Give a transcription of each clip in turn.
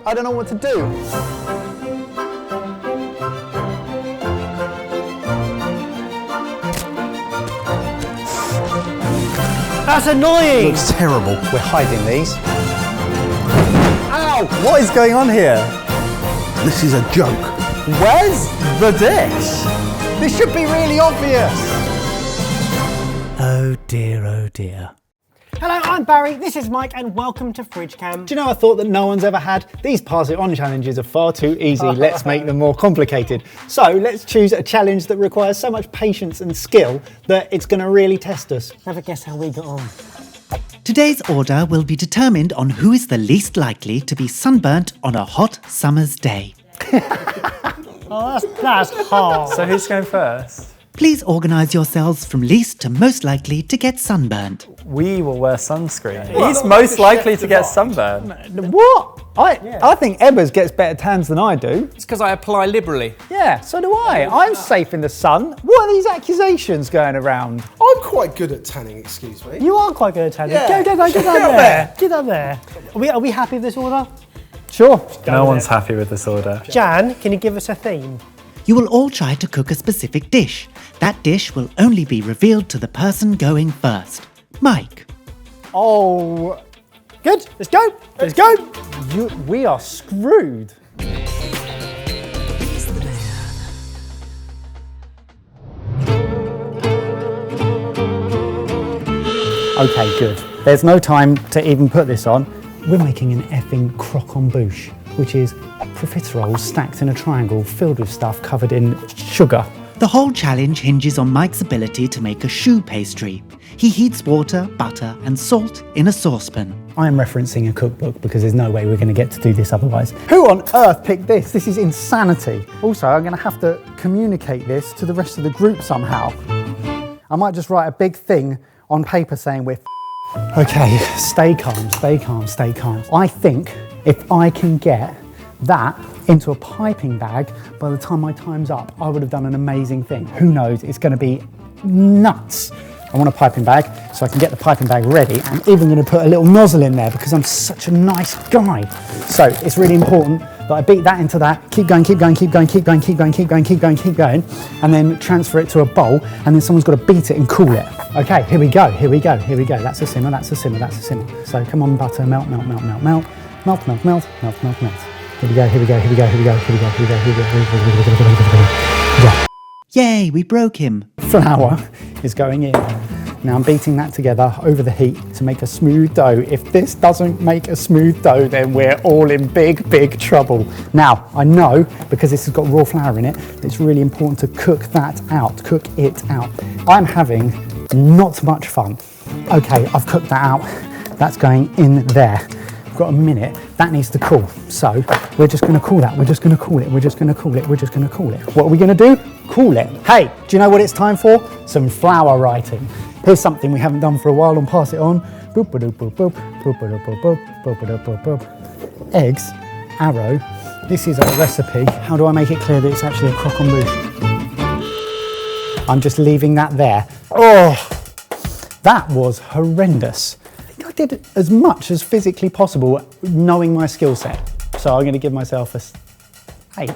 I don't know what to do. That's annoying! Looks terrible. We're hiding these. Ow! What is going on here? This is a joke. Where's the dish? This should be really obvious. Oh dear, oh dear. Hello, I'm Barry, this is Mike, and welcome to FoodChallenge. Do you know I thought that no one's ever had? These pass it on challenges are far too easy. Let's make them more complicated. So let's choose a challenge that requires so much patience and skill that it's going to really test us. Have a guess how we got on. Today's order will be determined on who is the least likely to be sunburnt on a hot summer's day. Oh, that's hard. So who's going first? Please organise yourselves from least to most likely to get sunburnt. We will wear sunscreen. He's most likely to get sunburned. What? I think Ebbers gets better tans than I do. It's because I apply liberally. Yeah, so do I. I'm safe in the sun. What are these accusations going around? I'm quite good at tanning, excuse me. You are quite good at tanning. Yeah. Go, get up there. Get up there. Are we happy with this order? Sure. No one's happy with this order. Jan, can you give us a theme? You will all try to cook a specific dish. That dish will only be revealed to the person going first. Mike. Oh, Good, let's go. Let's go. we are screwed. Okay, good. There's no time to even put this on. We're making an effing croquembouche, which is profiteroles stacked in a triangle filled with stuff covered in sugar. The whole challenge hinges on Mike's ability to make a choux pastry. He heats water, butter and salt in a saucepan. I am referencing a cookbook because there's no way we're going to get to do this otherwise. Who on earth picked this? This is insanity. Also, I'm going to have to communicate this to the rest of the group somehow. I might just write a big thing on paper saying we're Okay, stay calm, stay calm, stay calm. I think if I can get that into a piping bag by the time my time's up, I would have done an amazing thing. Who knows, it's going to be nuts. I want a piping bag so I can get the piping bag ready. I'm even going to put a little nozzle in there because I'm such a nice guy. So it's really important that I beat that into that, keep going, keep going, keep going, keep going, keep going, keep going, keep going, keep going, and then transfer it to a bowl, and then someone's got to beat it and cool it. Okay, here we go, here we go, here we go. That's a simmer, that's a simmer, that's a simmer. So come on, butter, melt, melt, melt, melt, melt, melt, melt, melt, melt, melt, melt. Here we go, here we go, here we go, here we go, here we go, here we go, here we go, here we go, here we go, here we go. Yeah. Yay, we broke him. Flour is going in. Now I'm beating that together over the heat to make a smooth dough. If this doesn't make a smooth dough, then we're all in big, big trouble. Now, I know, because this has got raw flour in it, it's really important to cook that out, cook it out. I'm having not much fun. Okay, I've cooked that out. That's going in there. I've got a minute, that needs to cool. So we're just gonna cool that, we're just gonna cool it, we're just gonna cool it, we're just gonna cool it. What are we gonna do? Cool it. Hey, do you know what it's time for? Some flour writing. Here's something we haven't done for a while and pass it on. Boop, boop, boop, boop, boop, boop, boop, boop, boop, boop, boop, boop. Eggs, arrow. This is a recipe. How do I make it clear that it's actually a croquembouche? I'm just leaving that there. Oh, that was horrendous. I think I did as much as physically possible knowing my skill set. So I'm going to give myself a 8.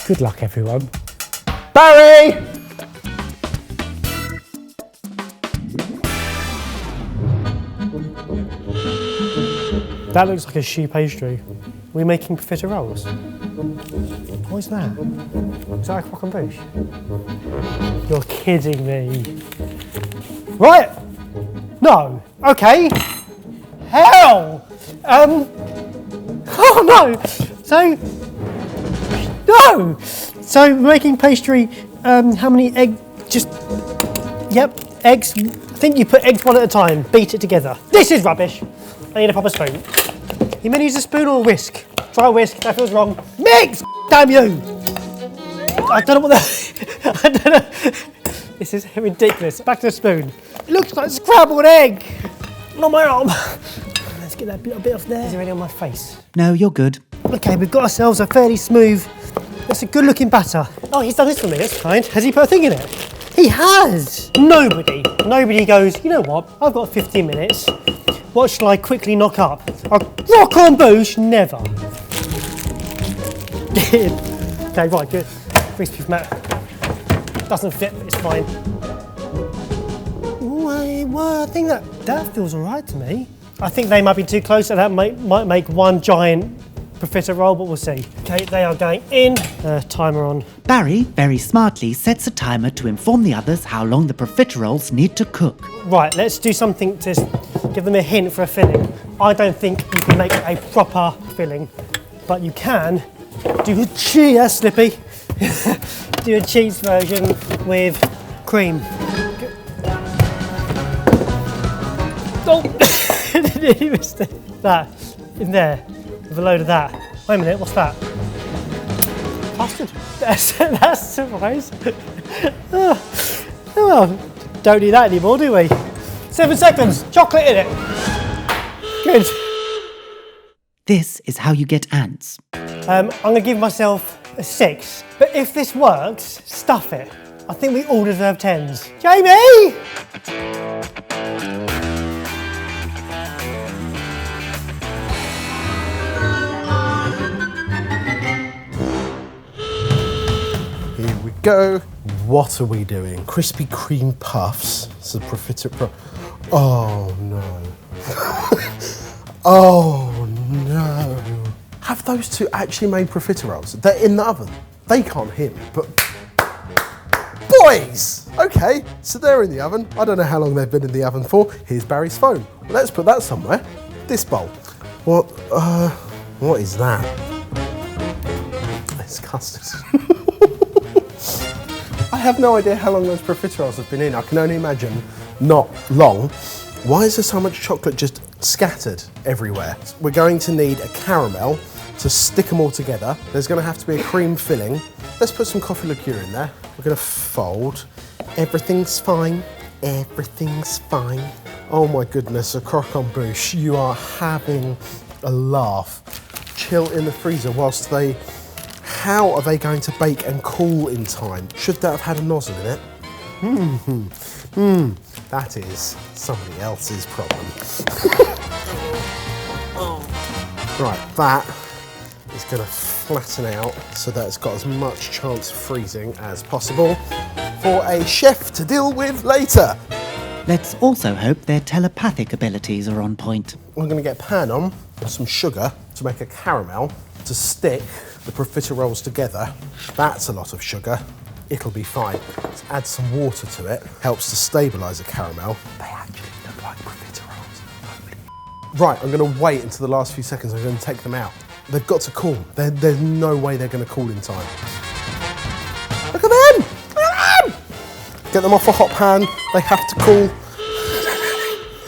Good luck, everyone. Barry! That looks like a choux pastry. We're making profiteroles. What is that? Is that a croquembouche? You're kidding me. Right. No. Okay. Hell. Oh no. So. No. So making pastry. How many eggs? Just. Yep. Eggs. I think you put eggs one at a time. Beat it together. This is rubbish. I need a proper spoon. You meant to use a spoon or a whisk? Try a whisk, that feels wrong. Mix! Damn you! I don't know what the... I don't know. This is ridiculous. Back to the spoon. It looks like a scrambled egg. On my arm. Let's get that little bit off there. Is there any on my face? No, you're good. Okay, we've got ourselves a fairly smooth... That's a good looking batter. Oh, he's done this for me, that's kind. Has he put a thing in it? He has! Nobody goes, you know what, I've got 15 minutes. What shall I quickly knock up? A croquembouche? Never. Get in. Okay, right, good. Grease proof mat. Doesn't fit, but it's fine. Well, I think that feels all right to me. I think they might be too close, so that might make one giant profiterole, but we'll see. Okay, they are going in. Timer on. Barry very smartly sets a timer to inform the others how long the profiteroles need to cook. Right, let's do something to give them a hint for a filling. I don't think you can make a proper filling, but you can do a cheese, that's slippy. Do a cheese version with cream. Oh, that in there with a load of that. Wait a minute, what's that? Custard. That's a surprise. Oh, don't need that anymore, do we? 7 seconds, chocolate in it. Good. This is how you get ants. I'm going to give myself a 6. But if this works, stuff it. I think we all deserve 10s. Jamie! Here we go. What are we doing? Krispy Kreme puffs. It's a profiterole. Oh no. Oh no. Have those two actually made profiteroles? They're in the oven. They can't hear me, but boys! Okay, so they're in the oven. I don't know how long they've been in the oven for. Here's Barry's phone. Well, let's put that somewhere. This bowl. What is that? It's custard. I have no idea how long those profiteroles have been in. I can only imagine not long. Why is there so much chocolate just scattered everywhere? We're going to need a caramel to stick them all together. There's going to have to be a cream filling. Let's put some coffee liqueur in there. We're going to fold. Everything's fine. Everything's fine. Oh my goodness, a croquembouche. You are having a laugh. Chill in the freezer whilst they... How are they going to bake and cool in time? Should that have had a nozzle in it? That is somebody else's problem. Right, that is going to flatten out so that it's got as much chance of freezing as possible for a chef to deal with later. Let's also hope their telepathic abilities are on point. We're going to get a pan on with some sugar to make a caramel to stick the profiteroles together. That's a lot of sugar. It'll be fine. Let's add some water to it. Helps to stabilise the caramel. They actually look like profiteroles. Right, I'm going to wait until the last few seconds. I'm going to take them out. They've got to cool. There's no way they're going to cool in time. Look at them! Look at them! Get them off a hot pan. They have to cool.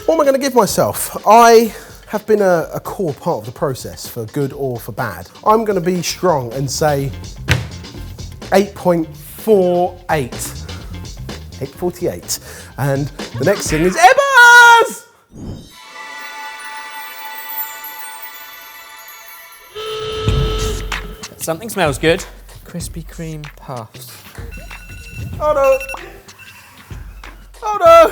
What am I going to give myself? I have been a core part of the process, for good or for bad. I'm going to be strong and say 8.48. 8.48. And the next thing is Emma's! Something smells good. Krispy Kreme puffs. Oh no! Oh no!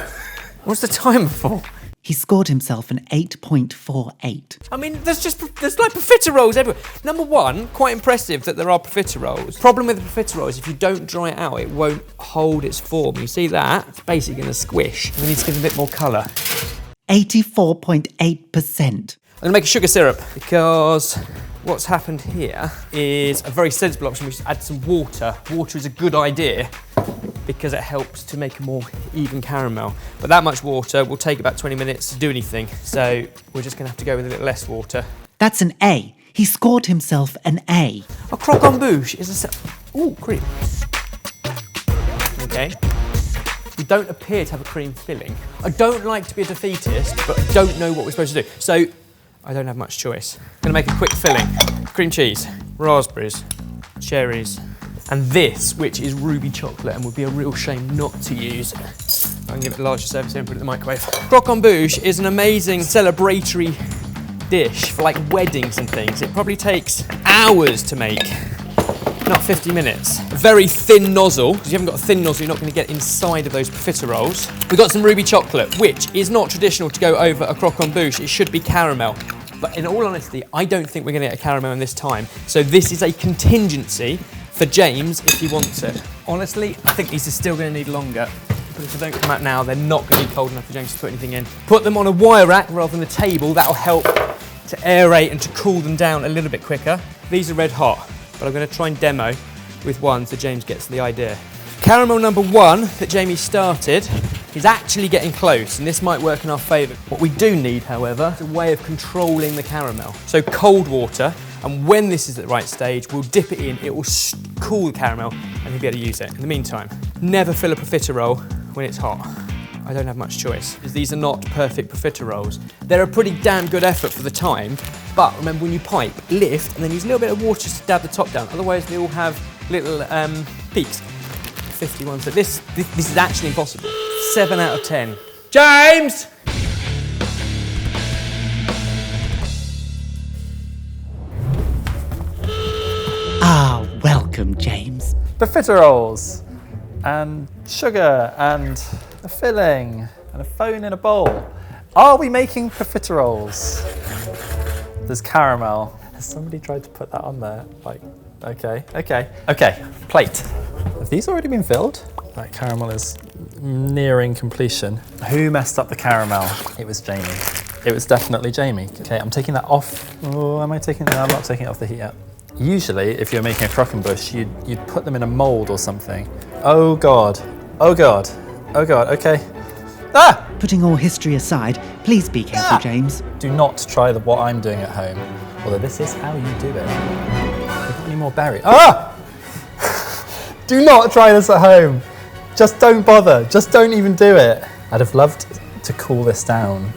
What's the timer for? He scored himself an 8.48. I mean, there's like profiteroles everywhere. Number one, quite impressive that there are profiteroles. Problem with the profiteroles, if you don't dry it out, it won't hold its form. You see that? It's basically going to squish. We need to give it a bit more colour. 84.8%. I'm going to make a sugar syrup because what's happened here is a very sensible option, which is add some water. Water is a good idea because it helps to make a more even caramel. But that much water will take about 20 minutes to do anything. So we're just going to have to go with a little less water. That's an A. He scored himself an A. A croquembouche is ooh, cream. Okay. We don't appear to have a cream filling. I don't like to be a defeatist, but I don't know what we're supposed to do. So I don't have much choice. I'm going to make a quick filling. Cream cheese, raspberries, cherries, and this, which is ruby chocolate and would be a real shame not to use. I can give it a larger surface and put it in the microwave. Croquembouche is an amazing celebratory dish for like weddings and things. It probably takes hours to make, not 50 minutes. A very thin nozzle, because you haven't got a thin nozzle, you're not going to get inside of those profiteroles. We've got some ruby chocolate, which is not traditional to go over a croquembouche. It should be caramel. But in all honesty, I don't think we're going to get a caramel in this time. So this is a contingency for James if he wants it. Honestly, I think these are still going to need longer. But if they don't come out now, they're not going to be cold enough for James to put anything in. Put them on a wire rack rather than a table. That'll help to aerate and to cool them down a little bit quicker. These are red hot, but I'm going to try and demo with one so James gets the idea. Caramel number 1 that Jamie started is actually getting close, and this might work in our favour. What we do need, however, is a way of controlling the caramel. So cold water, and when this is at the right stage, we'll dip it in, it will cool the caramel, and he'll be able to use it. In the meantime, never fill a profiterole when it's hot. I don't have much choice, because these are not perfect profiteroles. They're a pretty damn good effort for the time, but remember when you pipe, lift, and then use a little bit of water to dab the top down, otherwise they all have little peaks. 51, so this is actually impossible. 7 out of 10. James! Ah, welcome, James. Profiteroles, and sugar, and a filling, and a phone in a bowl. Are we making profiteroles? There's caramel. Has somebody tried to put that on there? Like, okay, plate. Have these already been filled? That caramel is nearing completion. Who messed up the caramel? It was Jamie. It was definitely Jamie. Okay, I'm taking that off. Oh, am I taking that? No, I'm not taking it off the heat yet. Usually, if you're making a croquembouche, you'd put them in a mould or something. Oh God, oh God, oh God, okay. Ah! Putting all history aside, please be careful, James. Do not try what I'm doing at home, although this is how you do it. Have you got any more berries? Ah! Do not try this at home. Just don't bother. Just don't even do it. I'd have loved to cool this down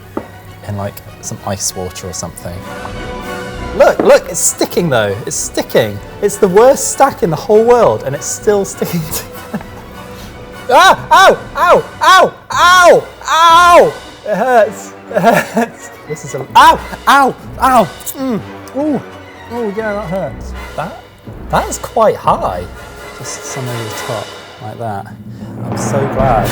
in like some ice water or something. Look, it's sticking though. It's sticking. It's the worst stack in the whole world and it's still sticking together. Ah! Ow! Ow! Ow! Ow! Ow! It hurts. It hurts. This is a... Ow! Ow! Ow! Ooh! Oh yeah, that hurts. That is quite high. Just some over the top, like that. I'm so glad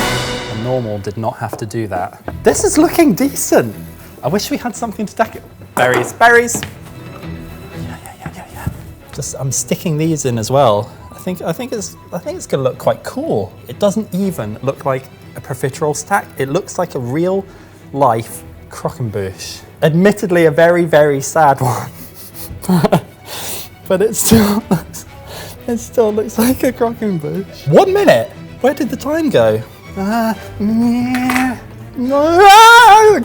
the normal did not have to do that. This is looking decent. I wish we had something to decorate. Berries, berries. Yeah. Just, I'm sticking these in as well. I think it's gonna look quite cool. It doesn't even look like a profiterole stack. It looks like a real life croquembouche. Admittedly, a very, very sad one. But it still looks like a croquembouche. 1 minute? Where did the time go?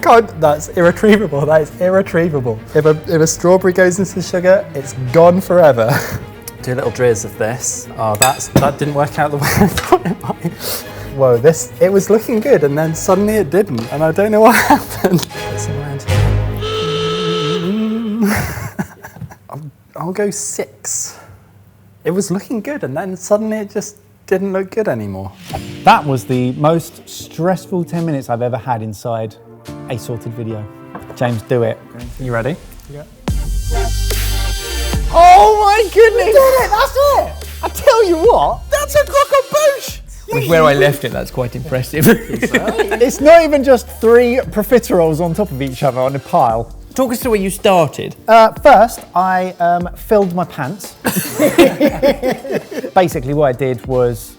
God, that's irretrievable. That is irretrievable. If a strawberry goes into the sugar, it's gone forever. Do a little drizz of this. Oh, that didn't work out the way I thought it might. Whoa, it was looking good, and then suddenly it didn't, and I don't know what happened. I'll go 6. It was looking good, and then suddenly it just didn't look good anymore. That was the most stressful 10 minutes I've ever had inside a sorted video. James, do it. You ready? Yeah. Oh my goodness! You did it, that's it! I tell you what, that's a croquembouche! With where I left it, that's quite impressive. It's not even just 3 profiteroles on top of each other on a pile. Talk us through where you started. First, I filled my pants. Basically, what I did was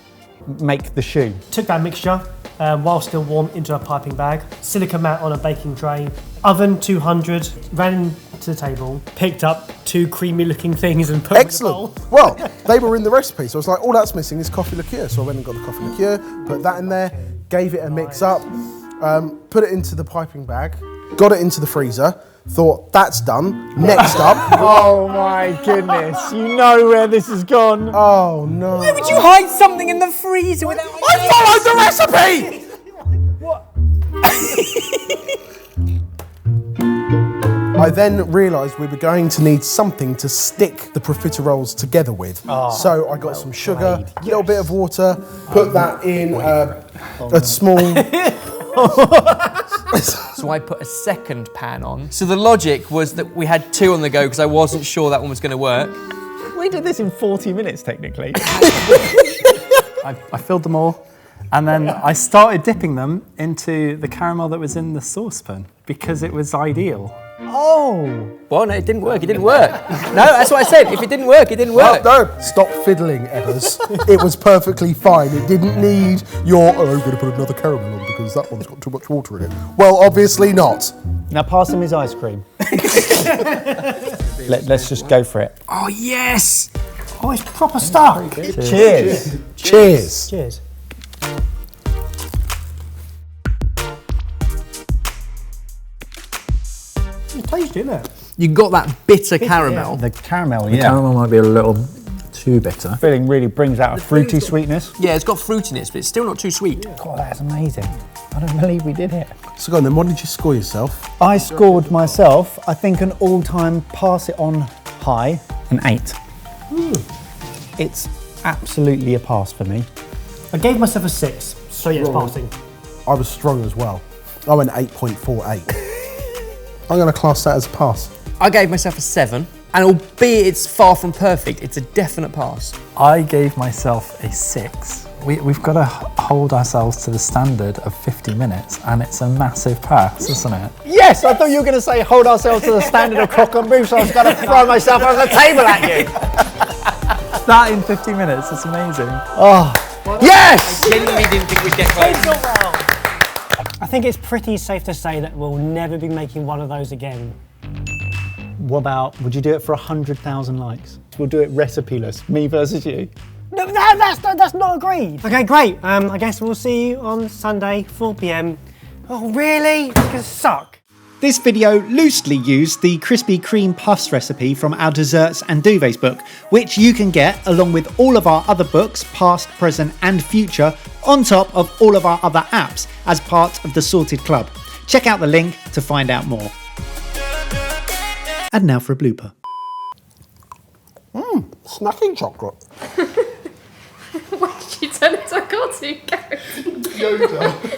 make the choux. Took that mixture, while still warm, into a piping bag, silica mat on a baking tray, oven 200, ran to the table, picked up 2 creamy looking things and put them in the bowl. Excellent. Well, they were in the recipe, so I was like, all that's missing is coffee liqueur. So I went and got the coffee liqueur, put that in there, gave it a mix up, put it into the piping bag, got it into the freezer, thought, that's done. Next up. Oh my goodness, you know where this has gone. Oh no. Why would you hide something in the freezer without... I followed the recipe! What? I then realised we were going to need something to stick the profiteroles together with. So I got some sugar, a little bit of water, put that in a small... So I put a second pan on. So the logic was that we had 2 on the go because I wasn't sure that one was going to work. We did this in 40 minutes, technically. I filled them all, and then I started dipping them into the caramel that was in the saucepan because it was ideal. Oh! Well, no, it didn't work. It didn't work. No, that's what I said. If it didn't work, it didn't work. No, stop fiddling, Ebbers. It was perfectly fine. It didn't need your, oh, I'm going to put another caramel on because that one's got too much water in it. Well, obviously not. Now pass him his ice cream. Let's just go for it. Oh, yes! Oh, it's proper stuck. Cheers. Cheers. Cheers. It tastes, isn't it? You got that bitter caramel. The caramel, The caramel might be a little too bitter. Filling really brings out a fruity sweetness. Yeah, it's got fruitiness, but it's still not too sweet. God, that's amazing. I don't believe we did it. So go on then, what did you score yourself? I scored myself, I think, an all-time pass it on high, an 8. It's absolutely a pass for me. I gave myself a 6, so yeah, it's passing. I was strong as well. I went 8.48. I'm going to class that as a pass. I gave myself a 7, and albeit it's far from perfect, it's a definite pass. I gave myself a 6. We've got to hold ourselves to the standard of 50 minutes, and it's a massive pass, isn't it? Yes, I thought you were going to say hold ourselves to the standard of Croquembouche, so I was going to throw myself over the table at you. That in 50 minutes, it's amazing. Oh, yes! I genuinely didn't think we'd get close. I think it's pretty safe to say that we'll never be making one of those again. What about, would you do it for 100,000 likes? We'll do it recipe-less, me versus you. No, that's not agreed. Okay, great. I guess we'll see you on Sunday, 4 p.m. Oh, really? It's gonna suck. This video loosely used the Krispy Kreme puffs recipe from our Desserts and Duvets book, which you can get along with all of our other books, past, present and future, on top of all of our other apps as part of the Sorted Club. Check out the link to find out more. And now for a blooper. Snacking chocolate. Why did you turn into a cartoon character? Yoda.